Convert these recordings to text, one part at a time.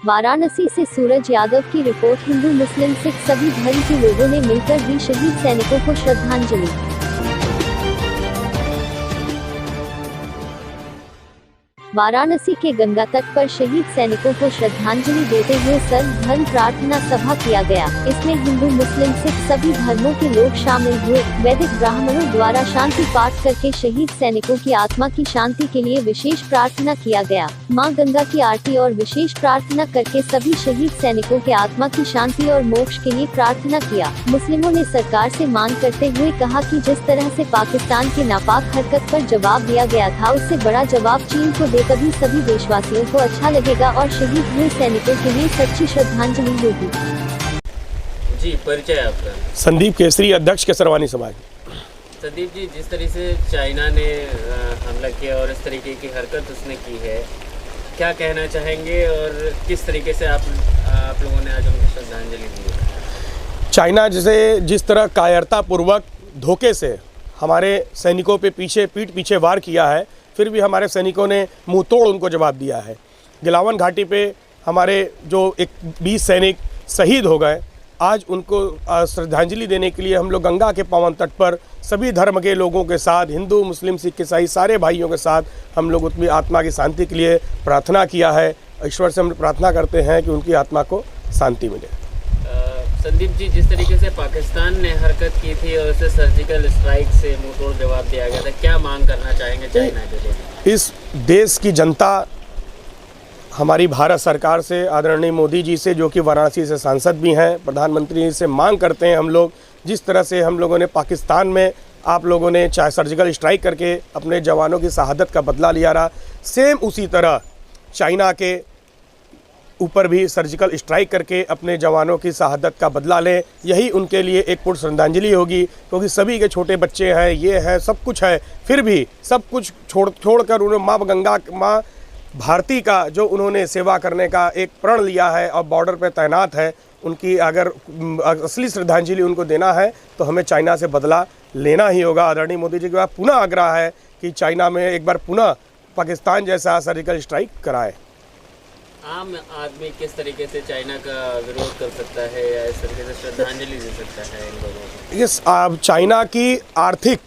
वाराणसी से सूरज यादव की रिपोर्ट। हिंदू मुस्लिम सिख सभी धर्म के लोगों ने मिलकर दी शहीद सैनिकों को श्रद्धांजलि। वाराणसी के गंगा तट पर शहीद सैनिकों को श्रद्धांजलि देते हुए सर्व धर्म प्रार्थना सभा किया गया। इसमें हिंदू मुस्लिम सिख सभी धर्मों के लोग शामिल हुए। वैदिक ब्राह्मणों द्वारा शांति पाठ करके शहीद सैनिकों की आत्मा की शांति के लिए विशेष प्रार्थना किया गया। मां गंगा की आरती और विशेष प्रार्थना करके सभी शहीद सैनिकों के आत्मा की शांति और मोक्ष के लिए प्रार्थना किया। मुस्लिमों ने सरकार से मांग करते हुए कहा कि जिस तरह से पाकिस्तान के नापाक हरकत पर जवाब दिया गया था, उससे बड़ा जवाब चीन को तभी सभी देशवासियों को अच्छा लगेगा और शहीद हुए सैनिकों के लिए सच्ची श्रद्धांजलि होगी। जी, परिचय आपका? संदीप केसरी, अध्यक्ष केसरवानी समाज। संदीप जी, जिस तरह से चाइना ने हमला किया और इस तरीके की हरकत उसने की है, क्या कहना चाहेंगे और किस तरीके से आप लोगों ने आज उनको श्रद्धांजलि दी? चाइना जिस तरह कायरता पूर्वक धोखे से हमारे सैनिकों पे पीठ पीछे वार किया है, फिर भी हमारे सैनिकों ने मुंह तोड़ उनको जवाब दिया है। गिलावन घाटी पे हमारे जो 20 सैनिक शहीद हो गए, आज उनको श्रद्धांजलि देने के लिए हम लोग गंगा के पावन तट पर सभी धर्म के लोगों के साथ, हिंदू मुस्लिम सिख ईसाई सारे भाइयों के साथ हम लोग उनकी आत्मा की शांति के लिए प्रार्थना किया है। ईश्वर से हम प्रार्थना करते हैं कि उनकी आत्मा को शांति मिले। संदीप जी, जिस तरीके से पाकिस्तान ने हरकत की थी और उसे सर्जिकल स्ट्राइक से मुंहतोड़ जवाब दिया गया था, क्या मांग करना चाहेंगे चाइना के लिए? इस देश की जनता हमारी भारत सरकार से, आदरणीय मोदी जी से, जो कि वाराणसी से सांसद भी हैं, प्रधानमंत्री जी से मांग करते हैं हम लोग, जिस तरह से हम लोगों ने पाकिस्तान में आप लोगों ने चाहे सर्जिकल स्ट्राइक करके अपने जवानों की शहादत का बदला लिया रहा, सेम उसी तरह चाइना के ऊपर भी सर्जिकल स्ट्राइक करके अपने जवानों की शहादत का बदला लें। यही उनके लिए एक पूर्ण श्रद्धांजलि होगी, क्योंकि सभी के छोटे बच्चे हैं, ये है, सब कुछ है, फिर भी सब कुछ छोड़कर उन्होंने माँ गंगा, माँ भारती का जो उन्होंने सेवा करने का एक प्रण लिया है और बॉर्डर पर तैनात है, उनकी अगर असली श्रद्धांजलि उनको देना है तो हमें चाइना से बदला लेना ही होगा। आदरणीय मोदी जी के बाद पुनः आग्रह है कि चाइना में एक बार पुनः पाकिस्तान जैसा सर्जिकल स्ट्राइक कराए। आम आदमी किस तरीके से चाइना का विरोध कर सकता है या इस तरीके से श्रद्धांजलि दे सकता है इन लोगों को? इस चाइना की आर्थिक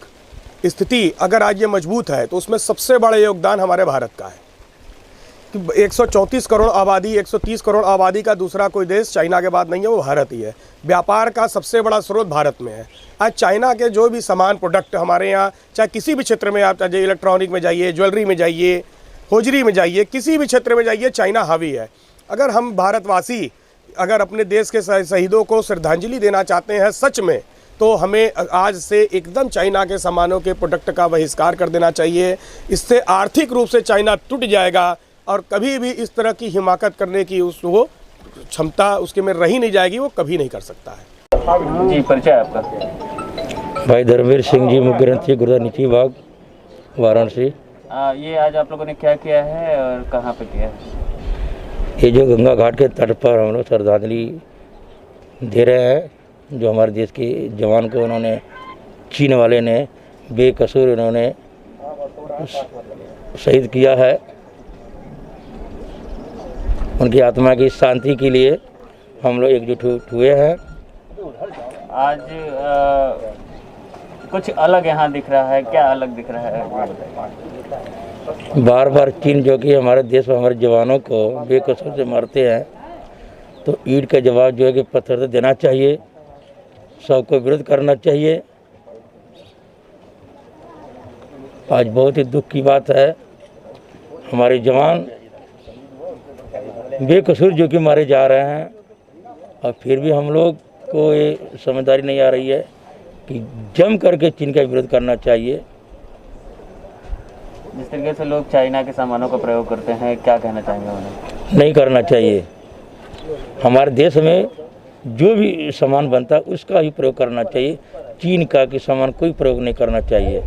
स्थिति अगर आज ये मजबूत है तो उसमें सबसे बड़ा योगदान हमारे भारत का है कि 134 करोड़ आबादी, 130 करोड़ आबादी का दूसरा कोई देश चाइना के बाद नहीं है, वो भारत ही है। व्यापार का सबसे बड़ा स्रोत भारत में है। आज चाइना के जो भी सामान प्रोडक्ट हमारे यहाँ, चाहे किसी भी क्षेत्र में आप चाहे इलेक्ट्रॉनिक में जाइए, ज्वेलरी में जाइए, होजरी में जाइए, किसी भी क्षेत्र में जाइए, चाइना हावी है। अगर हम भारतवासी अगर अपने देश के शहीदों को श्रद्धांजलि देना चाहते हैं सच में, तो हमें आज से एकदम चाइना के सामानों के प्रोडक्ट का बहिष्कार कर देना चाहिए। इससे आर्थिक रूप से चाइना टूट जाएगा और कभी भी इस तरह की हिमाकत करने की वो क्षमता उसके में रही नहीं जाएगी, वो कभी नहीं कर सकता है। जी, परिचय आपका? भाई धर्मवीर सिंह जी, मुख्य ग्रंथी, गुरुद्वारा नीति विभाग, वाराणसी। ये आज आप लोगों ने क्या किया है और कहाँ पे किया है? ये जो गंगा घाट के तट पर हम लोग श्रद्धांजलि दे रहे हैं, जो हमारे देश के जवान को उन्होंने, चीन वाले ने बेकसूर उन्होंने शहीद किया है। उनकी आत्मा की शांति के लिए हम लोग एकजुट हुए हैं। आज कुछ अलग यहाँ दिख रहा है, क्या अलग दिख रहा है? बार बार चीन जो कि हमारे देश में हमारे जवानों को बेकसूर से मारते हैं, तो ईंट का जवाब जो है कि पत्थर से देना चाहिए, सबको विरोध करना चाहिए। आज बहुत ही दुख की बात है, हमारे जवान बेकसूर जो कि मारे जा रहे हैं, और फिर भी हम लोग को ये समझदारी नहीं आ रही है कि जम करके चीन का विरोध करना चाहिए। जिस तरीके से लोग चाइना के सामानों का प्रयोग करते हैं, क्या कहना चाहेंगे उन्हें? नहीं करना चाहिए। हमारे देश में जो भी सामान बनता है उसका ही प्रयोग करना चाहिए, चीन का कि सामान कोई प्रयोग नहीं करना चाहिए।